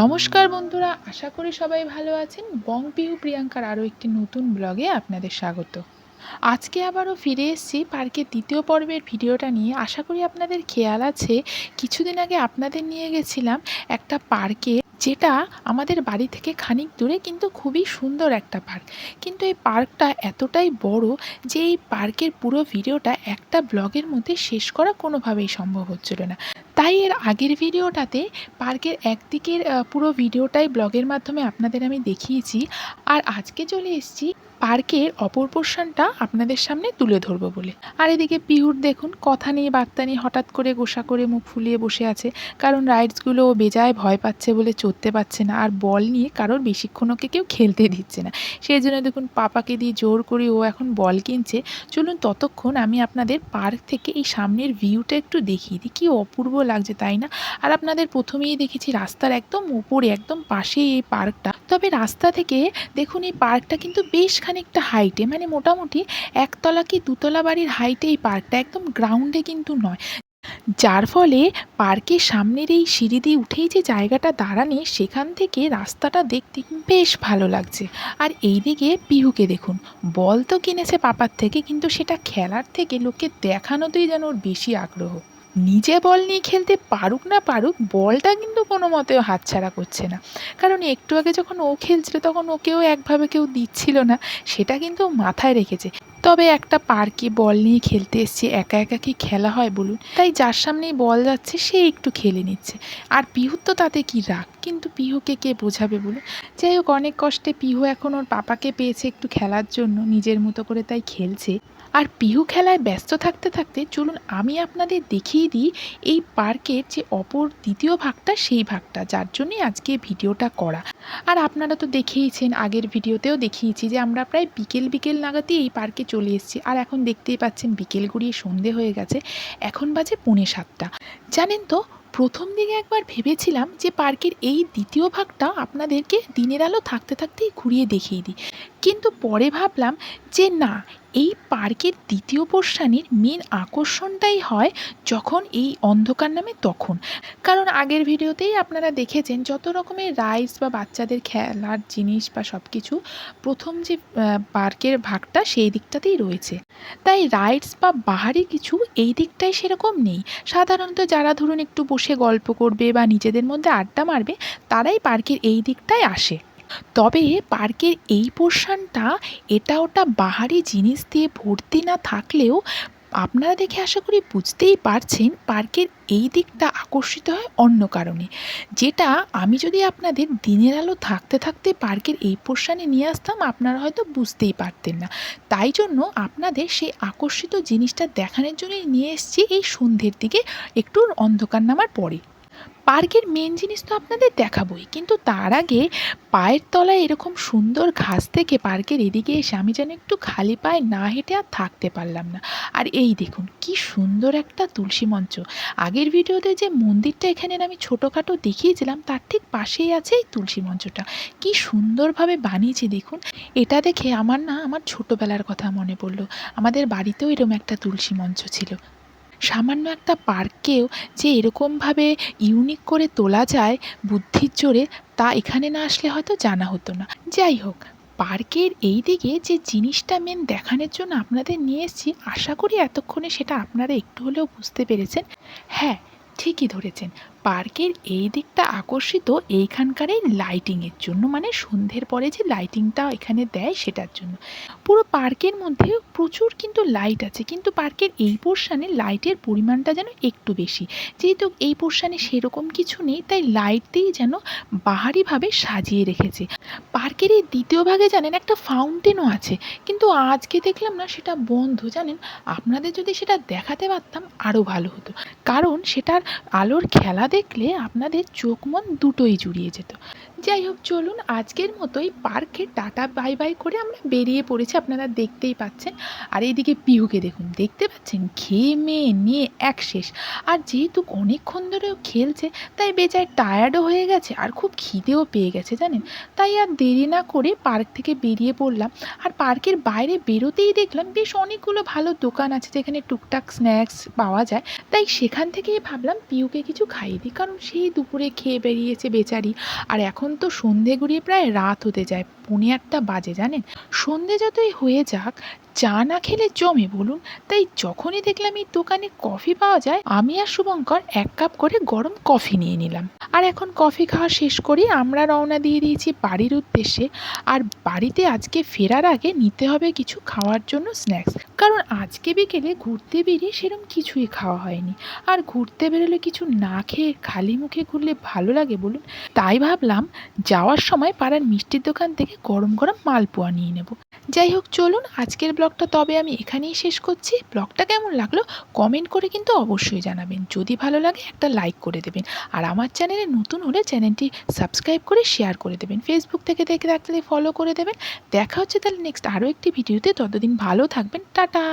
নমস্কার বন্ধুরা, আশা করি সবাই ভালো আছেন। বং পিহু প্রিয়াঙ্কার আরও একটি নতুন ব্লগে আপনাদের স্বাগত। আজকে আবারও ফিরে এসেছি পার্কের দ্বিতীয় পর্বের ভিডিওটা নিয়ে। আশা করি আপনাদের খেয়াল আছে, কিছুদিন আগে আপনাদের নিয়ে গেছিলাম একটা পার্কে, যেটা আমাদের বাড়ি থেকে খানিক দূরে, কিন্তু খুবই সুন্দর একটা পার্ক। কিন্তু এই পার্কটা এতটাই বড় যে এই পার্কের পুরো ভিডিওটা একটা ব্লগের মধ্যে শেষ করা কোনোভাবেই সম্ভব হচ্ছিল না। তাই এর আগের ভিডিওটাতে পার্কের একদিকের পুরো ভিডিওটাই ব্লগের মাধ্যমে আপনাদের আমি দেখিয়েছি, আর আজকে চলে এসেছি পার্কের অপর পোর্শনটা আপনাদের সামনে তুলে ধরবো বলে। আর এদিকে পিহুর দেখুন, কথা নেই বার্তা নেই, হঠাৎ করে গোসা করে মুখ ফুলিয়ে বসে আছে, কারণ রাইডসগুলো ও বেজায় ভয় পাচ্ছে বলে চড়তে পারছে না, আর বল নিয়ে কারোর বেশিক্ষণ ওকে কেউ খেলতে দিচ্ছে না। সেই জন্য দেখুন পাপাকে দিয়ে জোর করে ও এখন বল কিনছে। চলুন ততক্ষণ আমি আপনাদের পার্ক থেকে এই সামনের ভিউটা একটু দেখিয়ে দিই, কী অপূর্ব লাগছে তাই না। আর আপনাদের প্রথমেই দেখেছি রাস্তার একদম উপরে, একদম পাশেই এই পার্কটা। তবে রাস্তা থেকে দেখুন এই পার্কটা কিন্তু বেশ খানিকটা হাইটে, মানে মোটামুটি একতলা কি দুতলা বাড়ির হাইটে এই পার্কটা, একদম গ্রাউন্ডে কিন্তু নয়। যার ফলে পার্কের সামনের এই সিঁড়ি দিয়ে উঠেই যে জায়গাটা দাঁড়ানে, সেখান থেকে রাস্তাটা দেখতে বেশ ভালো লাগছে। আর এই দিকে পিহুকে দেখুন, বল তো কিনেছে পাপার থেকে, কিন্তু সেটা খেলার থেকে লোককে দেখানোতেই যেন ওর বেশি আগ্রহ। নিজে বল নিয়ে খেলতে পারুক না পারুক, বলটা কিন্তু কোনো মতেও হাতছাড়া করছে না। কারণ একটু আগে যখন ও খেলছিল তখন ওকেও একভাবে কেউ দিচ্ছিল না, সেটা কিন্তু মাথায় রেখেছে। তবে একটা পার্কে বল নিয়ে খেলতে এসছে, একা একা কি খেলা হয় বলুন? তাই যার সামনেই বল যাচ্ছে সে একটু খেলে নিচ্ছে। আর পিহুর তো তাতে কি রাগ, কিন্তু পিহুকে কে বোঝাবে বলুন? যাই হোক, অনেক কষ্টে পিহু এখন ওর পাপাকে পেয়েছে একটু খেলার জন্য, নিজের মতো করে তাই খেলছে। আর পিহু খেলায় ব্যস্ত থাকতে থাকতে চলুন আমি আপনাদের দেখিয়ে দিই এই পার্কের যে অপর দ্বিতীয় ভাগটা, সেই ভাগটা, যার জন্যই আজকে ভিডিওটা করা। আর আপনারা তো দেখেইছেন, আগের ভিডিওতেও দেখিয়েছি যে আমরা প্রায় বিকেল বিকেল নাগাদই এই পার্কে চলে এসেছি। আর এখন দেখতেই পাচ্ছেন বিকেল গড়িয়ে সন্ধে হয়ে গেছে, এখন বাজে 6:45। জানেন তো, প্রথম দিকে একবার ভেবেছিলাম যে পার্কের এই দ্বিতীয় ভাগটা আপনাদেরকে দিনের আলো থাকতে থাকতেই ঘুরিয়ে দেখিয়ে দিই, কিন্তু পরে ভাবলাম যে না, এই পার্কের দ্বিতীয় পোর্শনের মেন আকর্ষণটাই হয় যখন এই অন্ধকার নামে তখন। কারণ আগের ভিডিওতেই আপনারা দেখেছেন যত রকমের রাইডস বা বাচ্চাদের খেলার জিনিস বা সব কিছু প্রথম যে পার্কের ভাগটা সেই দিকটাতেই রয়েছে। তাই রাইডস বা বাহারি কিছু এই দিকটায় সেরকম নেই। সাধারণত যারা ধরুন একটু বসে গল্প করবে বা নিজেদের মধ্যে আড্ডা মারবে, তারাই পার্কের এই দিকটায় আসে। তবে পার্কের এই পোর্শনটা এটা ওটা বাহারি জিনিস দিয়ে ভর্তি না থাকলেও আপনারা দেখে আশা করি বুঝতেই পারছেন পার্কের এই দিকটা আকর্ষিত হয় অন্য কারণে, যেটা আমি যদি আপনাদের দিনের আলো থাকতে থাকতে পার্কের এই পোর্শনে নিয়ে আসতাম আপনারা হয়তো বুঝতেই পারতেন না। তাই জন্য আপনাদের সেই আকর্ষিত জিনিসটা দেখানোর জন্যই নিয়ে এসেছি এই সন্ধ্যের দিকে, একটু অন্ধকার নামার পরে। পার্কের মেন জিনিস তো আপনাদের দেখাবোই, কিন্তু তার আগে পায়ের তলায় এরকম সুন্দর ঘাস থেকে পার্কের এদিকে এসে আমি যেন একটু খালি পায়ে না হেঁটে আর থাকতে পারলাম না। আর এই দেখুন কি সুন্দর একটা তুলসী মঞ্চ। আগের ভিডিওতে যে মন্দিরটা এখানে আমি ছোটোখাটো দেখিয়েছিলাম, তার ঠিক পাশেই আছে এই তুলসী মঞ্চটা। কি সুন্দরভাবে বানিয়েছে দেখুন। এটা দেখে আমার ছোটোবেলার কথা মনে পড়লো। আমাদের বাড়িতেও এরকম একটা তুলসী মঞ্চ ছিল। সামান্য একটা পার্ককেও যে এরকমভাবে ইউনিক করে তোলা যায় বুদ্ধির জোরে, তা এখানে না আসলে হয়তো জানা হতো না। যাই হোক, পার্কের এই দিকে যে জিনিসটা মেন দেখানোর জন্য আপনাদের নিয়ে এসেছি, আশা করি এতক্ষণে সেটা আপনারা একটু হলেও বুঝতে পেরেছেন। হ্যাঁ, ঠিকই ধরেছেন, পার্কের এই দিকটা আকর্ষিত এইখানকার এই লাইটিংয়ের জন্য, মানে সন্ধ্যের পরে যে লাইটিংটা এখানে দেয় সেটার জন্য। পুরো পার্কের মধ্যে প্রচুর কিন্তু লাইট আছে, কিন্তু পার্কের এই পোর্শনে লাইটের পরিমাণটা যেন একটু বেশি। যেহেতু এই পোর্শনে সেরকম কিছু নেই, তাই লাইট দিয়েই যেন বাহারিভাবে সাজিয়ে রেখেছে। পার্কের এই দ্বিতীয় ভাগে জানেন একটা ফাউন্টেনও আছে, কিন্তু আজকে দেখলাম না সেটা বন্ধ। জানেন, আপনাদের যদি সেটা দেখাতে পারতাম আরও ভালো হতো, কারণ সেটার আলোর খেলা দেখলে আপনাদের চোখ মন দুটোই জুড়িয়ে যেত। যাই হোক চলুন আজকের মতোই পার্কে টাটা বাই বাই করে আমরা বেরিয়ে পড়েছি, আপনারা দেখতেই পাচ্ছেন। আর এইদিকে পিহুকে দেখুন, দেখতে পাচ্ছেন খেয়ে মেয়ে নিয়ে এক শেষ। আর যেহেতু অনেকক্ষণ ধরে ও খেলছে তাই বেচার টায়ার্ডও হয়ে গেছে আর খুব খিদেও পেয়ে গেছে জানেন। তাই আর দেরি না করে পার্ক থেকে বেরিয়ে পড়লাম। আর পার্কের বাইরে বেরোতেই দেখলাম বেশ অনেকগুলো ভালো দোকান আছে যেখানে টুকটাক স্ন্যাক্স পাওয়া যায়। তাই সেখান থেকেই ভাবলাম পিহুকে কিছু খাইয়ে দিই, কারণ সেই দুপুরে খেয়ে বেরিয়েছে বেচারি। আর এখন তো সন্ধে গড়িয়ে প্রায় রাত হতে যায়, 8:45 বাজে জানেন। সন্ধে যতই হয়ে যাক চা না খেলে জমে বলুন। তাই যখনই দেখলাম এই দোকানে কফি পাওয়া যায় আমি আর শুভঙ্কর 1 কাপ করে গরম কফি নিয়ে নিলাম। আর এখন কফি খাওয়া শেষ করে আমরা রওনা দিয়ে দিয়েছি বাড়ির উদ্দেশ্যে। আর বাড়িতে আজকে ফেরার আগে নিতে হবে কিছু খাওয়ার জন্য স্ন্যাক্স, কারণ আজকে বিকেলে ঘুরতে বেরিয়ে সেরকম কিছুই খাওয়া হয়নি। আর ঘুরতে বেরোলে কিছু না খেয়ে খালি মুখে ঘুরলে ভালো লাগে বলুন। তাই ভাবলাম যাওয়ার সময় পাড়ার মিষ্টির দোকান থেকে গরম গরম মালপোয়া নিয়ে নেব। যাই হোক চলুন আজকের ব্লগটা তবে আমি এখানেই শেষ করছি। ব্লগটা কেমন লাগলো কমেন্ট করে কিন্তু অবশ্যই জানাবেন, যদি ভালো লাগে একটা লাইক করে দেবেন। আর আমার চ্যানেলে নতুন হলে চ্যানেলটি সাবস্ক্রাইব করে শেয়ার করে দেবেন, ফেসবুক থেকে দেখে থাকলে ফলো করে দেবেন। দেখা হচ্ছে তাহলে নেক্সট আরও একটি ভিডিওতে, ততদিন ভালো থাকবেন, টাটা।